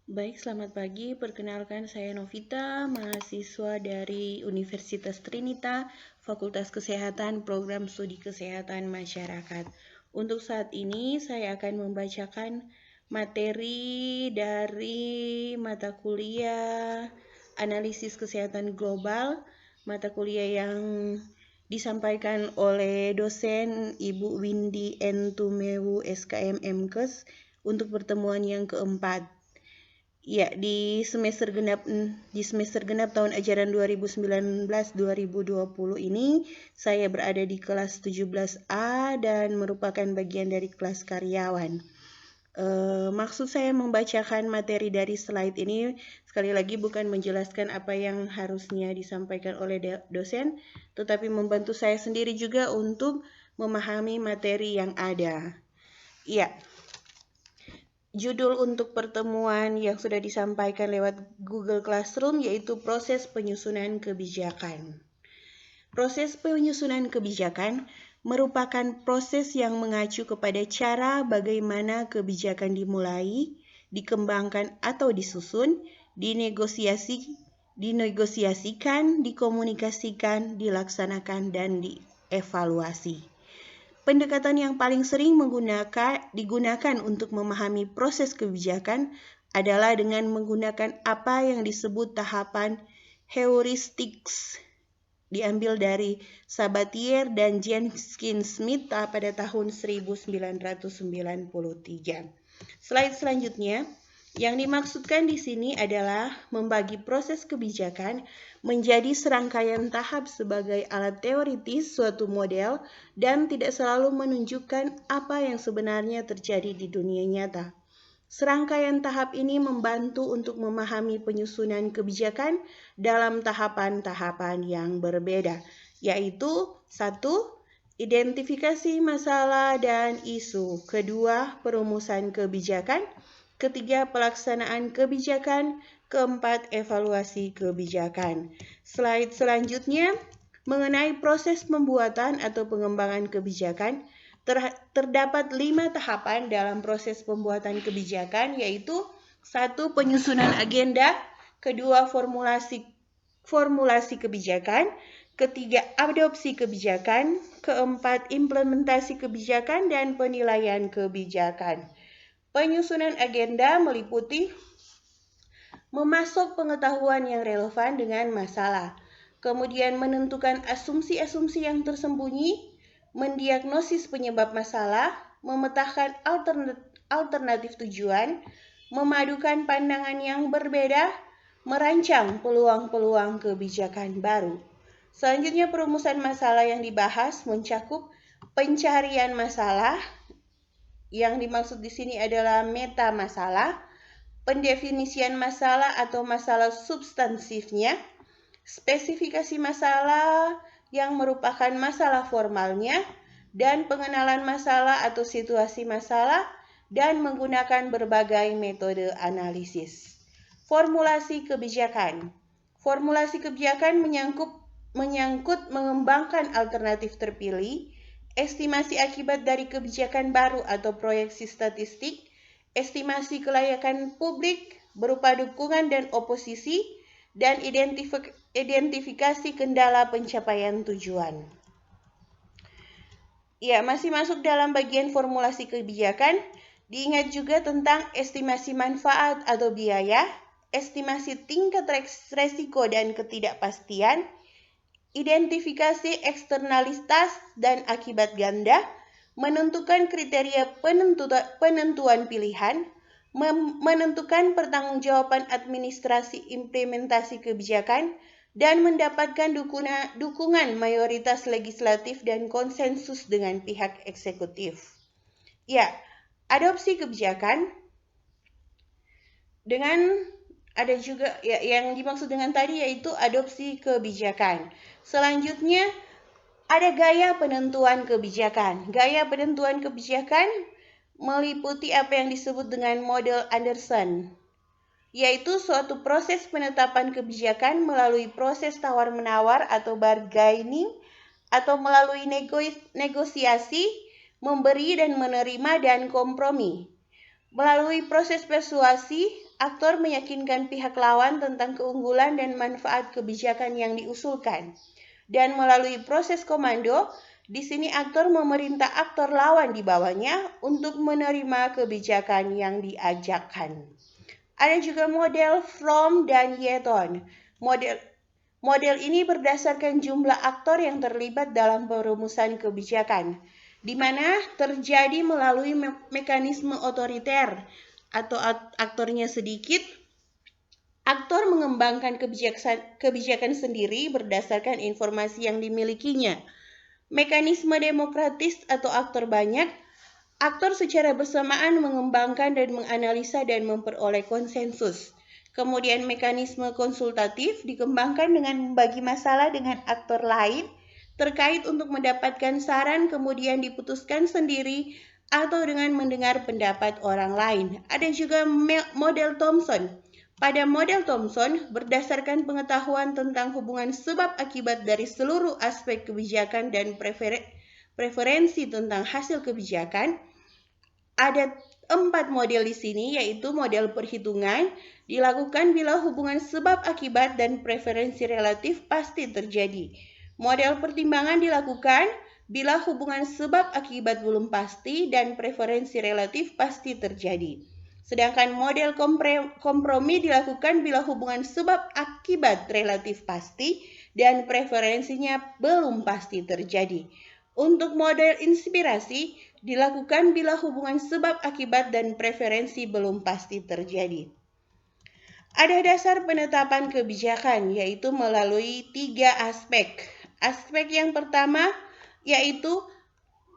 Baik, selamat pagi. Perkenalkan saya Novita, mahasiswa dari Universitas Trinita, Fakultas Kesehatan, Program Studi Kesehatan Masyarakat. Untuk saat ini saya akan membacakan materi dari mata kuliah Analisis Kesehatan Global, mata kuliah yang disampaikan oleh dosen Ibu Windy N. Tumewu SKM MKes untuk pertemuan yang keempat. Ya, di semester genap tahun ajaran 2019-2020 ini saya berada di kelas 17A dan merupakan bagian dari kelas karyawan. Maksud saya membacakan materi dari slide ini sekali lagi bukan menjelaskan apa yang harusnya disampaikan oleh dosen, tetapi membantu saya sendiri juga untuk memahami materi yang ada. Ya. Judul untuk pertemuan yang sudah disampaikan lewat Google Classroom yaitu proses penyusunan kebijakan. Proses penyusunan kebijakan merupakan proses yang mengacu kepada cara bagaimana kebijakan dimulai, dikembangkan atau disusun, dinegosiasikan, dikomunikasikan, dilaksanakan, dan dievaluasi. Pendekatan yang paling sering digunakan untuk memahami proses kebijakan adalah dengan menggunakan apa yang disebut tahapan heuristics, diambil dari Sabatier dan Jenkins Smith pada tahun 1993. Slide selanjutnya. Yang dimaksudkan di sini adalah membagi proses kebijakan menjadi serangkaian tahap sebagai alat teoritis suatu model dan tidak selalu menunjukkan apa yang sebenarnya terjadi di dunia nyata. Serangkaian tahap ini membantu untuk memahami penyusunan kebijakan dalam tahapan-tahapan yang berbeda, yaitu 1. Identifikasi masalah dan isu. 2. Perumusan kebijakan. 3. Pelaksanaan kebijakan. 4. Evaluasi kebijakan. Slide selanjutnya mengenai proses pembuatan atau pengembangan kebijakan. Terdapat 5 tahapan dalam proses pembuatan kebijakan, yaitu 1. Penyusunan agenda. 2. Formulasi kebijakan. 3. Adopsi kebijakan. 4. Implementasi kebijakan dan penilaian kebijakan. Penyusunan agenda meliputi memasok pengetahuan yang relevan dengan masalah, kemudian menentukan asumsi-asumsi yang tersembunyi, mendiagnosis penyebab masalah, memetakan alternatif tujuan, memadukan pandangan yang berbeda, merancang peluang-peluang kebijakan baru. Selanjutnya, perumusan masalah yang dibahas mencakup pencarian masalah, yang dimaksud di sini adalah meta masalah, pendefinisian masalah atau masalah substansifnya, spesifikasi masalah yang merupakan masalah formalnya, dan pengenalan masalah atau situasi masalah, dan menggunakan berbagai metode analisis. Formulasi kebijakan. Formulasi kebijakan menyangkut mengembangkan alternatif terpilih, estimasi akibat dari kebijakan baru atau proyeksi statistik, estimasi kelayakan publik berupa dukungan dan oposisi, dan identifikasi kendala pencapaian tujuan. Ya, masih masuk dalam bagian formulasi kebijakan. Diingat juga tentang estimasi manfaat atau biaya, estimasi tingkat resiko dan ketidakpastian, identifikasi eksternalitas dan akibat ganda, menentukan kriteria penentuan pilihan, menentukan pertanggungjawaban administrasi implementasi kebijakan, dan mendapatkan dukungan mayoritas legislatif dan konsensus dengan pihak eksekutif. Ya, adopsi kebijakan dengan ada juga ya, yang dimaksud dengan tadi yaitu adopsi kebijakan. Selanjutnya ada gaya penentuan kebijakan. Gaya penentuan kebijakan meliputi apa yang disebut dengan model Anderson, yaitu suatu proses penetapan kebijakan melalui proses tawar-menawar atau bargaining, atau melalui negosiasi, memberi dan menerima dan kompromi, melalui proses persuasi aktor meyakinkan pihak lawan tentang keunggulan dan manfaat kebijakan yang diusulkan. Dan melalui proses komando, di sini aktor memerintah aktor lawan di bawahnya untuk menerima kebijakan yang diajakkan. Ada juga model Fromm dan Yeaton. Model ini berdasarkan jumlah aktor yang terlibat dalam perumusan kebijakan, di mana terjadi melalui mekanisme otoriter atau aktornya sedikit. Aktor mengembangkan kebijakan sendiri berdasarkan informasi yang dimilikinya. Mekanisme demokratis atau aktor banyak, aktor secara bersamaan mengembangkan dan menganalisa dan memperoleh konsensus. Kemudian mekanisme konsultatif dikembangkan dengan membagi masalah dengan aktor lain terkait untuk mendapatkan saran kemudian diputuskan sendiri atau dengan mendengar pendapat orang lain. Ada juga model Thomson. Pada model Thomson, berdasarkan pengetahuan tentang hubungan sebab akibat dari seluruh aspek kebijakan dan preferensi tentang hasil kebijakan, ada 4 model di sini, yaitu model perhitungan, dilakukan bila hubungan sebab akibat dan preferensi relatif pasti terjadi. Model pertimbangan dilakukan bila hubungan sebab akibat belum pasti dan preferensi relatif pasti terjadi. Sedangkan model kompromi dilakukan bila hubungan sebab akibat relatif pasti dan preferensinya belum pasti terjadi. Untuk model inspirasi dilakukan bila hubungan sebab akibat dan preferensi belum pasti terjadi. Ada dasar penetapan kebijakan, yaitu melalui 3 aspek. Aspek yang pertama yaitu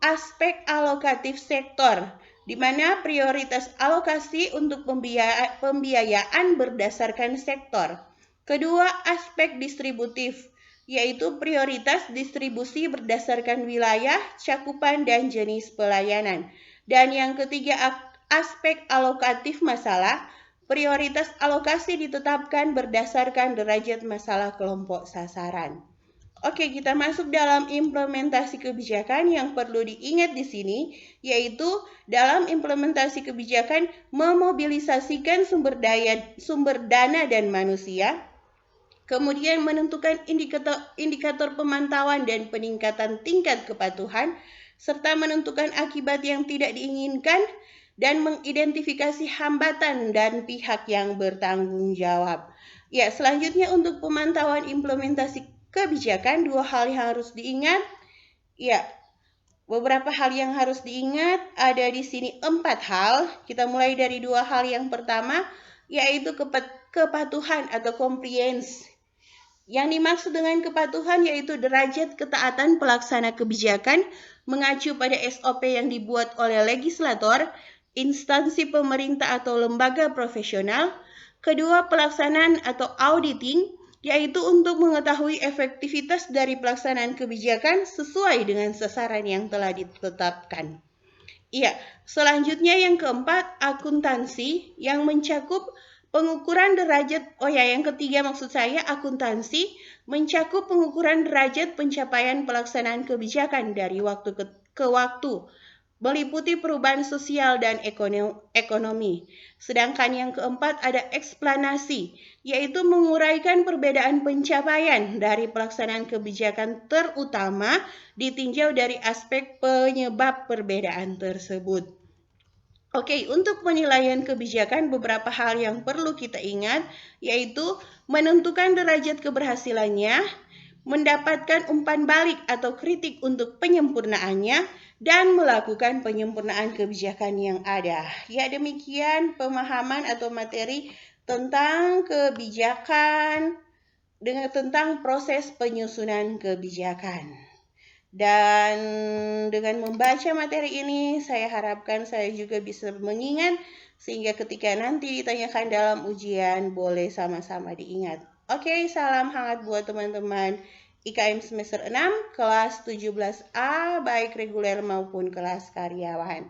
aspek alokatif sektor, di mana prioritas alokasi untuk pembiayaan berdasarkan sektor. Kedua, aspek distributif, yaitu prioritas distribusi berdasarkan wilayah, cakupan, dan jenis pelayanan. Dan yang ketiga, aspek alokatif masalah, prioritas alokasi ditetapkan berdasarkan derajat masalah kelompok sasaran. Oke, kita masuk dalam implementasi kebijakan. Yang perlu diingat di sini yaitu dalam implementasi kebijakan memobilisasikan sumber dana dan manusia, kemudian menentukan indikator pemantauan dan peningkatan tingkat kepatuhan, serta menentukan akibat yang tidak diinginkan dan mengidentifikasi hambatan dan pihak yang bertanggung jawab. Ya, selanjutnya untuk pemantauan implementasi kebijakan, 2 hal yang harus diingat. Ya, beberapa hal yang harus diingat ada di sini 4 hal. Kita mulai dari 2 hal. Yang pertama yaitu kepatuhan atau compliance. Yang dimaksud dengan kepatuhan yaitu derajat ketaatan pelaksana kebijakan mengacu pada SOP yang dibuat oleh legislator, instansi pemerintah atau lembaga profesional. Kedua, pelaksanaan atau auditing, yaitu untuk mengetahui efektivitas dari pelaksanaan kebijakan sesuai dengan sasaran yang telah ditetapkan. Iya, selanjutnya yang keempat, akuntansi yang mencakup pengukuran derajat, yang ketiga maksud saya akuntansi mencakup pengukuran derajat pencapaian pelaksanaan kebijakan dari waktu ke waktu, meliputi perubahan sosial dan ekonomi. Sedangkan yang keempat ada eksplanasi, yaitu menguraikan perbedaan pencapaian dari pelaksanaan kebijakan terutama ditinjau dari aspek penyebab perbedaan tersebut. Oke, untuk penilaian kebijakan beberapa hal yang perlu kita ingat yaitu menentukan derajat keberhasilannya, mendapatkan umpan balik atau kritik untuk penyempurnaannya, dan melakukan penyempurnaan kebijakan yang ada. Ya, demikian pemahaman atau materi tentang kebijakan tentang proses penyusunan kebijakan. Dan dengan membaca materi ini, saya harapkan saya juga bisa mengingat sehingga ketika nanti ditanyakan dalam ujian boleh sama-sama diingat. Oke, salam hangat buat teman-teman IKM semester 6, kelas 17A, baik reguler maupun kelas karyawan.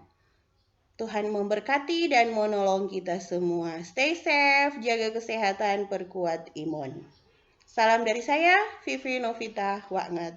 Tuhan memberkati dan menolong kita semua. Stay safe, jaga kesehatan, perkuat imun. Salam dari saya, Vivi Novita Wanget.